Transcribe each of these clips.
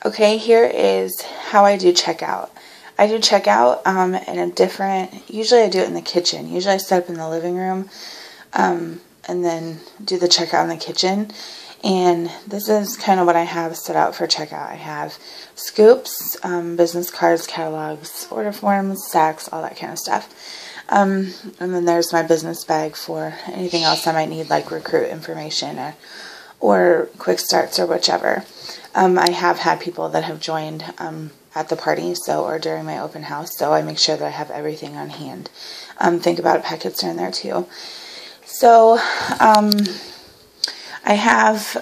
Okay, here is how I do checkout. I do checkout in a different, usually I do it in the kitchen. Usually I set up in the living room and then do the checkout in the kitchen. And this is kind of what I have set out for checkout. I have scoops, business cards, catalogs, order forms, sacks, all that kind of stuff. And then there's my business bag for anything else I might need, like recruit information or quick starts or whichever. I have had people that have joined at the party, or during my open house, so I make sure that I have everything on hand. Think about it, packets are in there too. So I have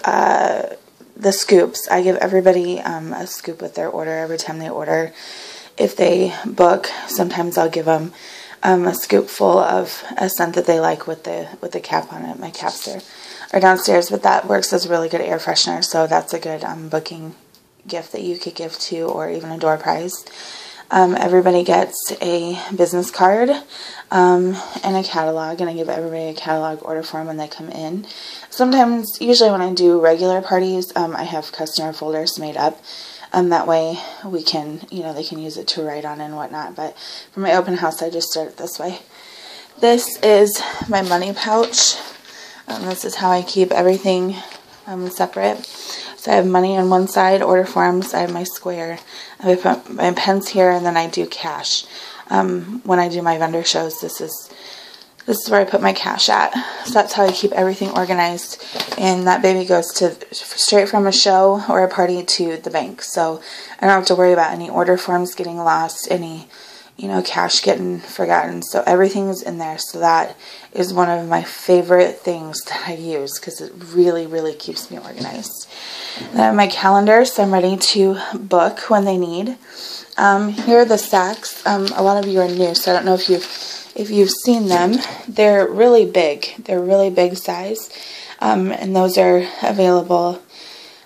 the scoops. I give everybody a scoop with their order every time they order. If they book, sometimes I'll give them a scoop full of a scent that they like with the cap on it. My caps are downstairs, but that works as a really good air freshener, so that's a good booking gift that you could give to, or even a door prize. Everybody gets a business card and a catalog, and I give everybody a catalog order form when they come in. Sometimes, usually when I do regular parties, I have customer folders made up. That way we can, they can use it to write on and whatnot. But for my open house, I just start it this way. This is my money pouch. This is how I keep everything separate. So I have money on one side, order forms, I have my square. I put my pens here, and then I do cash. When I do my vendor shows, this is where I put my cash at. So that's how I keep everything organized. And that baby goes straight from a show or a party to the bank. So I don't have to worry about any order forms getting lost, any cash getting forgotten. So everything's in there. So that is one of my favorite things that I use, because it really, really keeps me organized. Then I have my calendar, so I'm ready to book when they need. Here are the sacks. A lot of you are new, so I don't know if you've seen them. They're really big. They're really big size, and those are available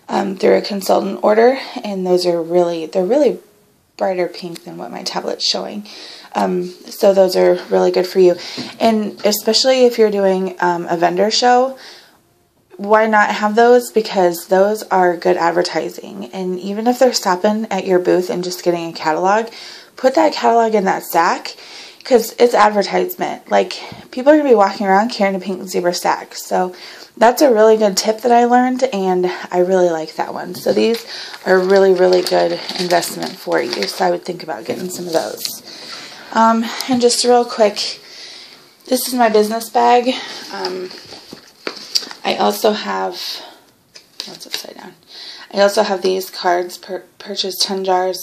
through a consultant order. And those are they're really brighter pink than what my tablet's showing. So those are really good for you. And especially if you're doing a vendor show, why not have those? Because those are good advertising. And even if they're stopping at your booth and just getting a catalog, put that catalog in that sack, because it's advertisement. Like, people are going to be walking around carrying a pink zebra sack. So that's a really good tip that I learned, and I really like that one. So these are really, really good investment for you. So I would think about getting some of those. And just real quick, this is my business bag. I also have, that's upside down. I also have these cards, purchase 10 jars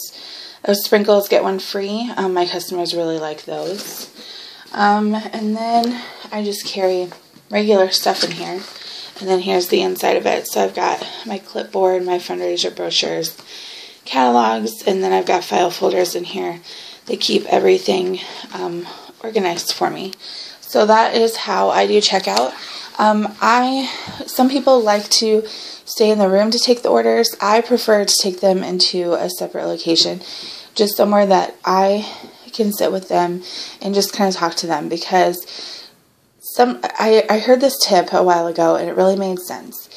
of sprinkles, get one free. My customers really like those. And then I just carry regular stuff in here. And then here's the inside of it. So I've got my clipboard, my fundraiser brochures, catalogs, and then I've got file folders in here. They keep everything organized for me. So that is how I do checkout. Some people like to stay in the room to take the orders. I prefer to take them into a separate location, just somewhere that I can sit with them and just kind of talk to them, because I heard this tip a while ago and it really made sense.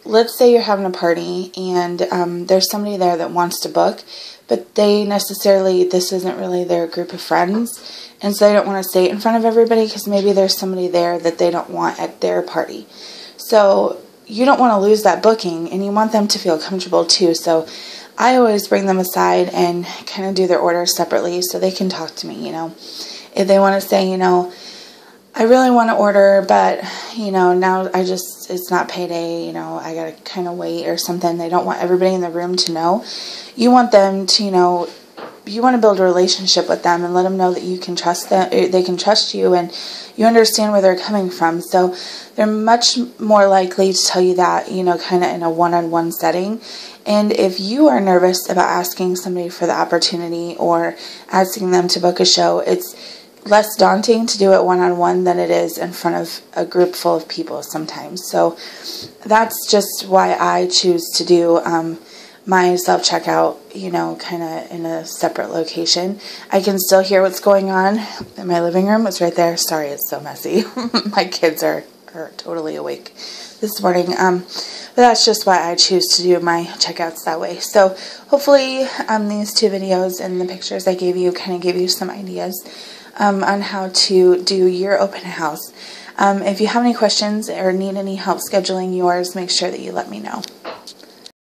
Let's say you're having a party and there's somebody there that wants to book, but this isn't really their group of friends, and so they don't want to say it in front of everybody because maybe there's somebody there that they don't want at their party. So you don't want to lose that booking, and you want them to feel comfortable too. So I always bring them aside and kind of do their orders separately so they can talk to me, If they want to say, I really want to order, but, now it's not payday, I got to kind of wait or something. They don't want everybody in the room to know. You want them to, you want to build a relationship with them and let them know that you can trust them, they can trust you, and you understand where they're coming from. So they're much more likely to tell you that, kind of in a one-on-one setting. And if you are nervous about asking somebody for the opportunity or asking them to book a show, it's less daunting to do it one-on-one than it is in front of a group full of people sometimes. So that's just why I choose to do my self-checkout, kind of in a separate location. I can still hear what's going on in my living room. It's right there. Sorry, it's so messy. My kids are totally awake this morning. But that's just why I choose to do my checkouts that way. So hopefully these 2 videos and the pictures I gave you kind of give you some ideas on how to do your open house. If you have any questions or need any help scheduling yours, make sure that you let me know.